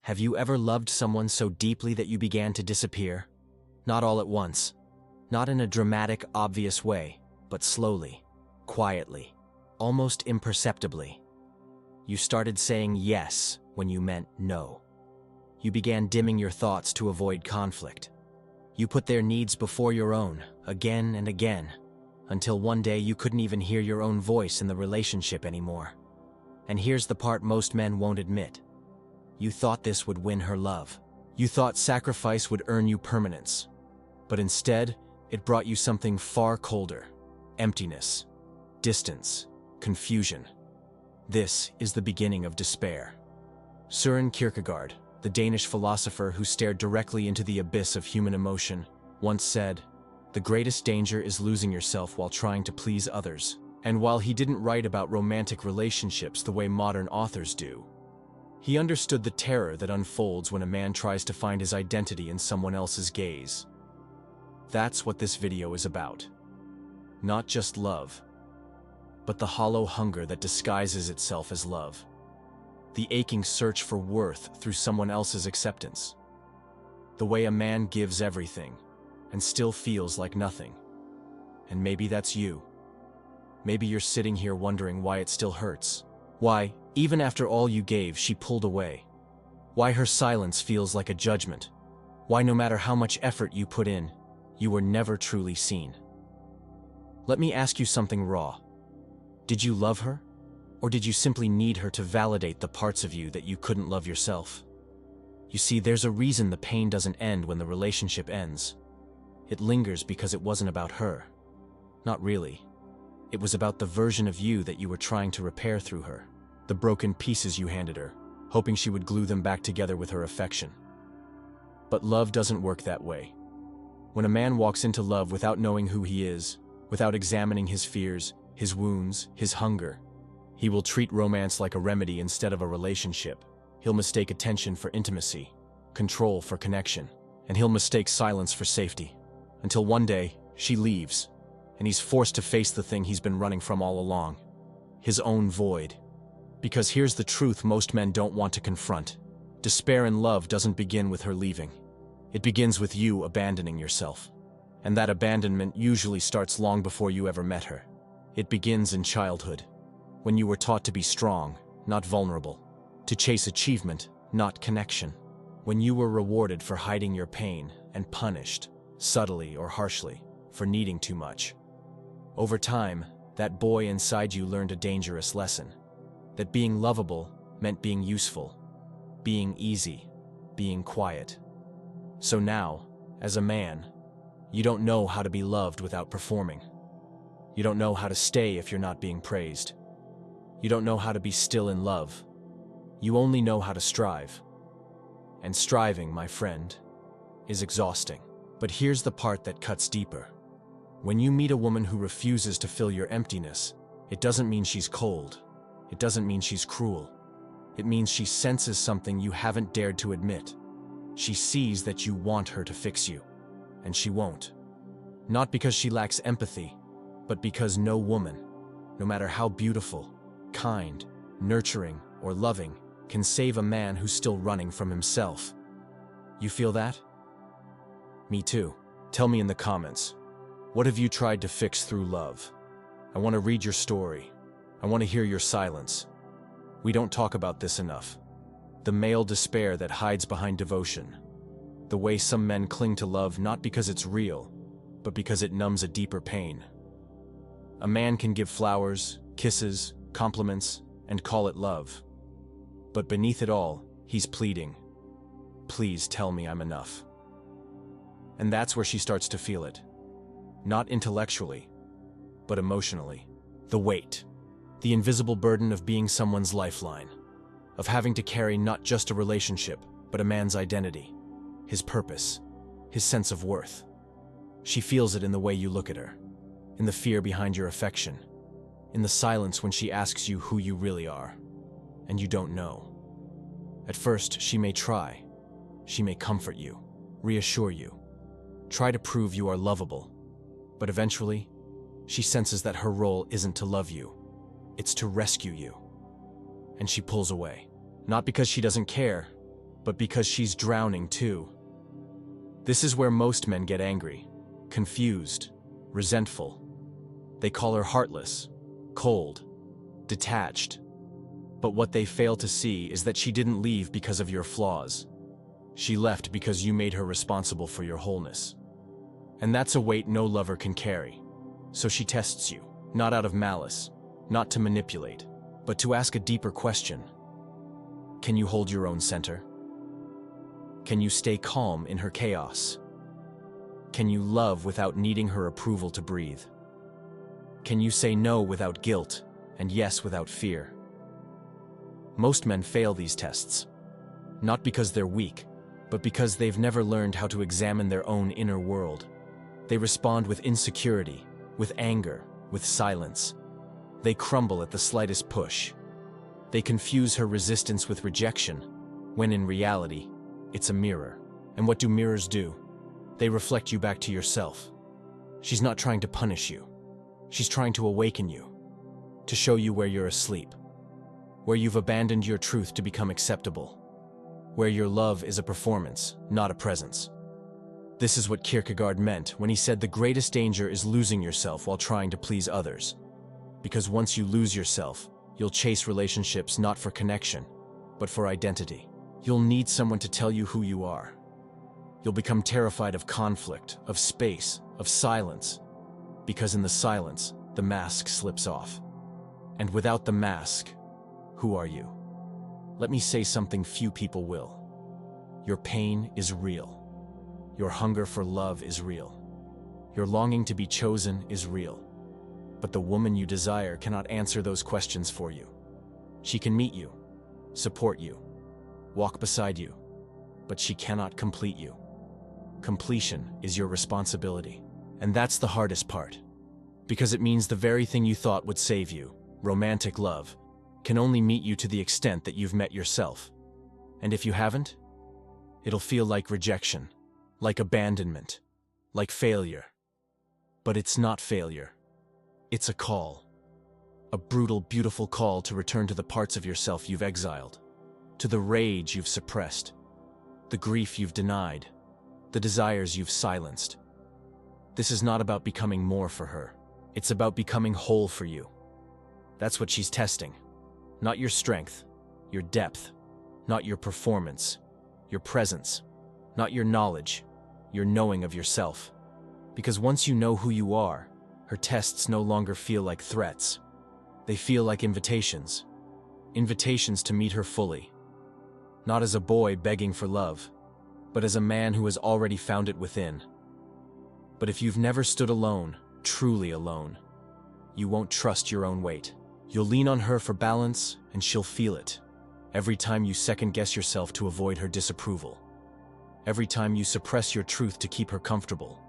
Have you ever loved someone so deeply that you began to disappear? Not all at once. Not in a dramatic, obvious way, but slowly, quietly, almost imperceptibly. You started saying yes when you meant no. You began dimming your thoughts to avoid conflict. You put their needs before your own, again and again, until one day you couldn't even hear your own voice in the relationship anymore. And here's the part most men won't admit. You thought this would win her love. You thought sacrifice would earn you permanence. But instead, it brought you something far colder: emptiness, distance, confusion. This is the beginning of despair. Søren Kierkegaard, the Danish philosopher who stared directly into the abyss of human emotion, once said, "The greatest danger is losing yourself while trying to please others." And while he didn't write about romantic relationships the way modern authors do, he understood the terror that unfolds when a man tries to find his identity in someone else's gaze. That's what this video is about. Not just love, but the hollow hunger that disguises itself as love. The aching search for worth through someone else's acceptance. The way a man gives everything and still feels like nothing. And maybe that's you. Maybe you're sitting here wondering why it still hurts. Why, even after all you gave, she pulled away. Why her silence feels like a judgment. Why no matter how much effort you put in, you were never truly seen. Let me ask you something raw. Did you love her? Or did you simply need her to validate the parts of you that you couldn't love yourself? You see, there's a reason the pain doesn't end when the relationship ends. It lingers because it wasn't about her. Not really. It was about the version of you that you were trying to repair through her. The broken pieces you handed her, hoping she would glue them back together with her affection. But love doesn't work that way. When a man walks into love without knowing who he is, without examining his fears, his wounds, his hunger, he will treat romance like a remedy instead of a relationship. He'll mistake attention for intimacy, control for connection, and he'll mistake silence for safety. Until one day, she leaves, and he's forced to face the thing he's been running from all along. His own void. Because here's the truth most men don't want to confront. Despair in love doesn't begin with her leaving. It begins with you abandoning yourself. And that abandonment usually starts long before you ever met her. It begins in childhood, when you were taught to be strong, not vulnerable, to chase achievement, not connection, when you were rewarded for hiding your pain and punished, subtly or harshly, for needing too much. Over time, that boy inside you learned a dangerous lesson, that being lovable meant being useful, being easy, being quiet. So now, as a man, you don't know how to be loved without performing. You don't know how to stay if you're not being praised. You don't know how to be still in love. You only know how to strive. And striving, my friend, is exhausting. But here's the part that cuts deeper. When you meet a woman who refuses to fill your emptiness, it doesn't mean she's cold. It doesn't mean she's cruel. It means she senses something you haven't dared to admit. She sees that you want her to fix you, and she won't. Not because she lacks empathy, but because no woman, no matter how beautiful, kind, nurturing, or loving, can save a man who's still running from himself. You feel that? Me too. Tell me in the comments. What have you tried to fix through love? I want to read your story. I want to hear your silence. We don't talk about this enough. The male despair that hides behind devotion. The way some men cling to love not because it's real, but because it numbs a deeper pain. A man can give flowers, kisses, compliments, and call it love. But beneath it all, he's pleading, "Please tell me I'm enough." And that's where she starts to feel it. Not intellectually, but emotionally. The weight. The invisible burden of being someone's lifeline. Of having to carry not just a relationship, but a man's identity. His purpose. His sense of worth. She feels it in the way you look at her. In the fear behind your affection. In the silence when she asks you who you really are. And you don't know. At first, she may try. She may comfort you. Reassure you. Try to prove you are lovable. But eventually, she senses that her role isn't to love you. It's to rescue you. And she pulls away. Not because she doesn't care, but because she's drowning too. This is where most men get angry, confused, resentful. They call her heartless, cold, detached. But what they fail to see is that she didn't leave because of your flaws. She left because you made her responsible for your wholeness. And that's a weight no lover can carry. So she tests you, not out of malice, not to manipulate, but to ask a deeper question. Can you hold your own center? Can you stay calm in her chaos? Can you love without needing her approval to breathe? Can you say no without guilt and yes without fear? Most men fail these tests, not because they're weak, but because they've never learned how to examine their own inner world. They respond with insecurity, with anger, with silence. They crumble at the slightest push. They confuse her resistance with rejection, when in reality, it's a mirror. And what do mirrors do? They reflect you back to yourself. She's not trying to punish you. She's trying to awaken you, to show you where you're asleep, where you've abandoned your truth to become acceptable, where your love is a performance, not a presence. This is what Kierkegaard meant when he said the greatest danger is losing yourself while trying to please others. Because once you lose yourself, you'll chase relationships not for connection, but for identity. You'll need someone to tell you who you are. You'll become terrified of conflict, of space, of silence. Because in the silence, the mask slips off. And without the mask, who are you? Let me say something few people will. Your pain is real. Your hunger for love is real. Your longing to be chosen is real. But the woman you desire cannot answer those questions for you. She can meet you, support you, walk beside you, but she cannot complete you. Completion is your responsibility. And that's the hardest part. Because it means the very thing you thought would save you, romantic love, can only meet you to the extent that you've met yourself. And if you haven't, it'll feel like rejection, like abandonment, like failure. But it's not failure. It's a call. A brutal, beautiful call to return to the parts of yourself you've exiled, to the rage you've suppressed, the grief you've denied, the desires you've silenced. This is not about becoming more for her. It's about becoming whole for you. That's what she's testing. Not your strength, your depth, not your performance, your presence, not your knowledge, your knowing of yourself. Because once you know who you are, her tests no longer feel like threats. They feel like invitations. Invitations to meet her fully. Not as a boy begging for love, but as a man who has already found it within. But if you've never stood alone, truly alone, you won't trust your own weight. You'll lean on her for balance, and she'll feel it. Every time you second-guess yourself to avoid her disapproval. Every time you suppress your truth to keep her comfortable.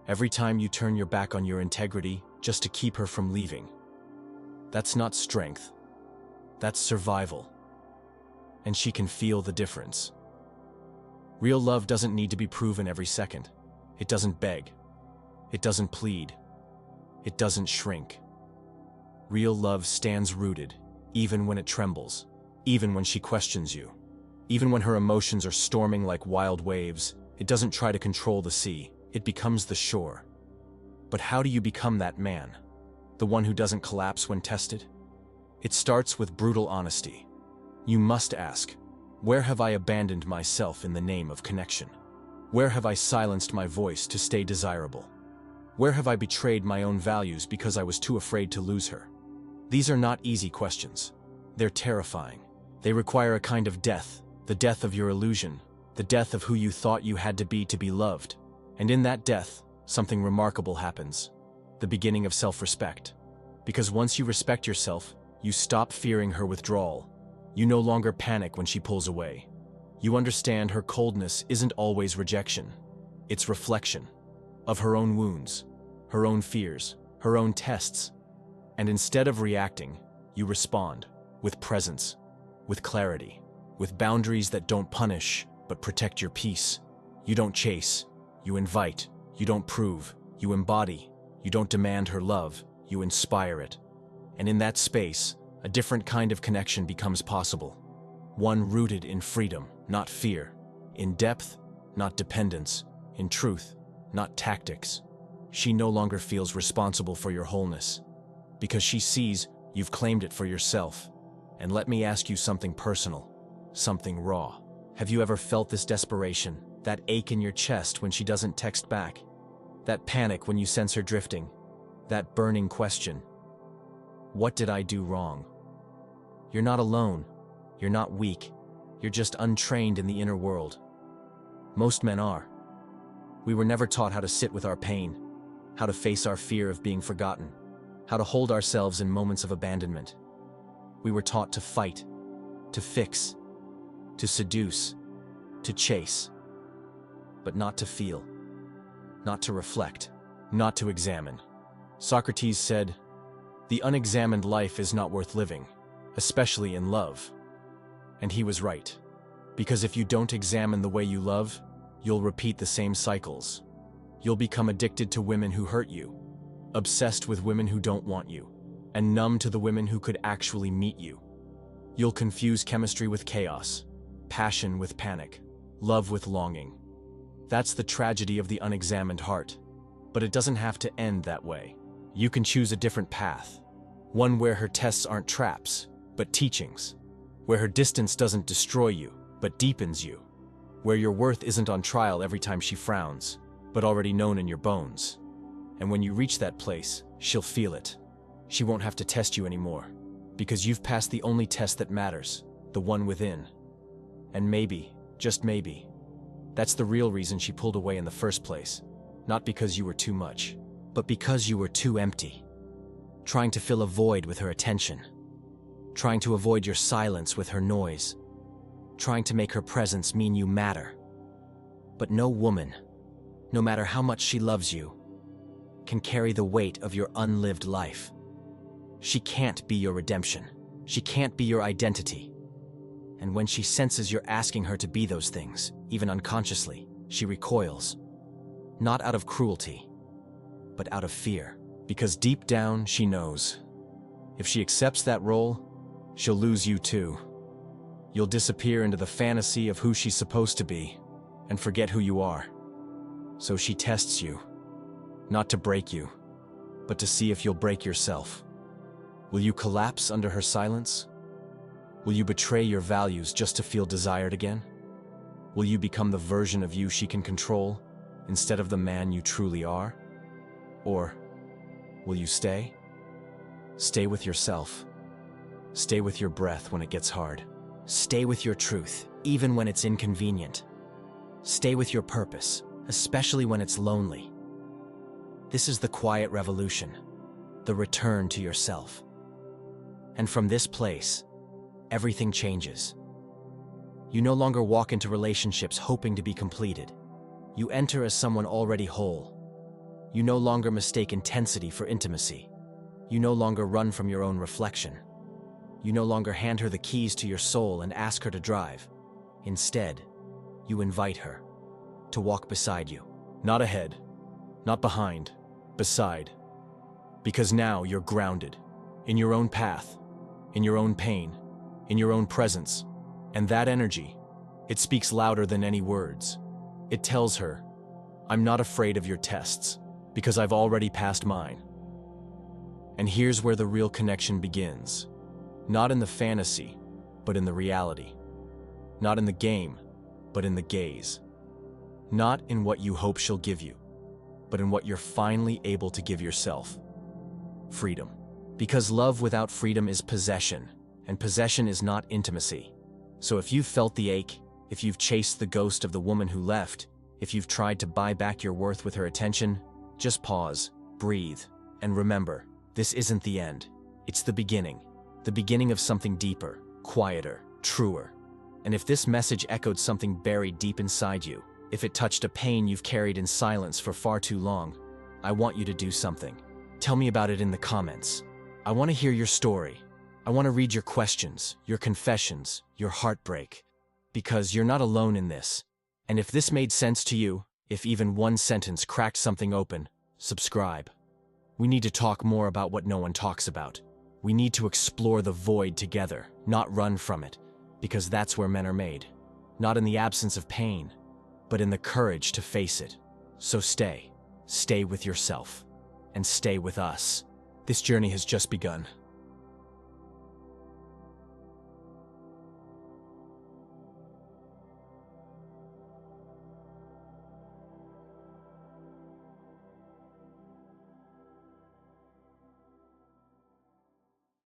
Every time you turn your back on your integrity just to keep her from leaving. That's not strength. That's survival. And she can feel the difference. Real love doesn't need to be proven every second. It doesn't beg. It doesn't plead. It doesn't shrink. Real love stands rooted, even when it trembles, even when she questions you. Even when her emotions are storming like wild waves, it doesn't try to control the sea, it becomes the shore. But how do you become that man? The one who doesn't collapse when tested? It starts with brutal honesty. You must ask, where have I abandoned myself in the name of connection? Where have I silenced my voice to stay desirable? Where have I betrayed my own values because I was too afraid to lose her? These are not easy questions. They're terrifying. They require a kind of death, the death of your illusion, the death of who you thought you had to be loved. And in that death, something remarkable happens. The beginning of self-respect. Because once you respect yourself, you stop fearing her withdrawal. You no longer panic when she pulls away. You understand her coldness isn't always rejection. It's reflection of her own wounds, her own fears, her own tests. And instead of reacting, you respond with presence, with clarity, with boundaries that don't punish, but protect your peace. You don't chase, you invite, you don't prove, you embody, you don't demand her love, you inspire it. And in that space, a different kind of connection becomes possible, one rooted in freedom. not fear. In depth, not dependence. In truth, not tactics. She no longer feels responsible for your wholeness, because she sees you've claimed it for yourself. And let me ask you something personal, something raw. Have you ever felt this desperation, that ache in your chest when she doesn't text back? That panic when you sense her drifting? That burning question, what did I do wrong? You're not alone. You're not weak. You're just untrained in the inner world. Most men are. We were never taught how to sit with our pain, how to face our fear of being forgotten, how to hold ourselves in moments of abandonment. We were taught to fight, to fix, to seduce, to chase, but not to feel, not to reflect, not to examine. Socrates said, "The unexamined life is not worth living, especially in love." And he was right, because if you don't examine the way you love, you'll repeat the same cycles. You'll become addicted to women who hurt you, obsessed with women who don't want you, and numb to the women who could actually meet you. You'll confuse chemistry with chaos, passion with panic, love with longing. That's the tragedy of the unexamined heart. But it doesn't have to end that way. You can choose a different path, one where her tests aren't traps, but teachings, where her distance doesn't destroy you, but deepens you, where your worth isn't on trial every time she frowns, but already known in your bones. And when you reach that place, she'll feel it. She won't have to test you anymore, because you've passed the only test that matters, the one within. And maybe, just maybe, that's the real reason she pulled away in the first place. Not because you were too much, but because you were too empty. Trying to fill a void with her attention. Trying to avoid your silence with her noise. Trying to make her presence mean you matter. But no woman, no matter how much she loves you, can carry the weight of your unlived life. She can't be your redemption. She can't be your identity. And when she senses you're asking her to be those things, even unconsciously, she recoils. Not out of cruelty, but out of fear. Because deep down, she knows. If she accepts that role, she'll lose you too. You'll disappear into the fantasy of who she's supposed to be, and forget who you are. So she tests you, not to break you, but to see if you'll break yourself. Will you collapse under her silence? Will you betray your values just to feel desired again? Will you become the version of you she can control, instead of the man you truly are? Or will you stay? Stay with yourself. Stay with your breath when it gets hard. Stay with your truth, even when it's inconvenient. Stay with your purpose, especially when it's lonely. This is the quiet revolution, the return to yourself. And from this place, everything changes. You no longer walk into relationships hoping to be completed. You enter as someone already whole. You no longer mistake intensity for intimacy. You no longer run from your own reflection. You no longer hand her the keys to your soul and ask her to drive. Instead, you invite her to walk beside you. Not ahead, not behind, beside. Because now you're grounded, in your own path, in your own pain, in your own presence. And that energy, it speaks louder than any words. It tells her, I'm not afraid of your tests, because I've already passed mine. And here's where the real connection begins. Not in the fantasy, but in the reality. Not in the game, but in the gaze. Not in what you hope she'll give you, but in what you're finally able to give yourself. Freedom. Because love without freedom is possession, and possession is not intimacy. So if you've felt the ache, if you've chased the ghost of the woman who left, if you've tried to buy back your worth with her attention, just pause, breathe, and remember, this isn't the end. It's the beginning of something deeper, quieter, truer. And if this message echoed something buried deep inside you, if it touched a pain you've carried in silence for far too long, I want you to do something. Tell me about it in the comments. I want to hear your story. I want to read your questions, your confessions, your heartbreak. Because you're not alone in this. And if this made sense to you, if even one sentence cracked something open, subscribe. We need to talk more about what no one talks about. We need to explore the void together, not run from it, because that's where men are made. not in the absence of pain, but in the courage to face it. So stay with yourself, and stay with us. This journey has just begun.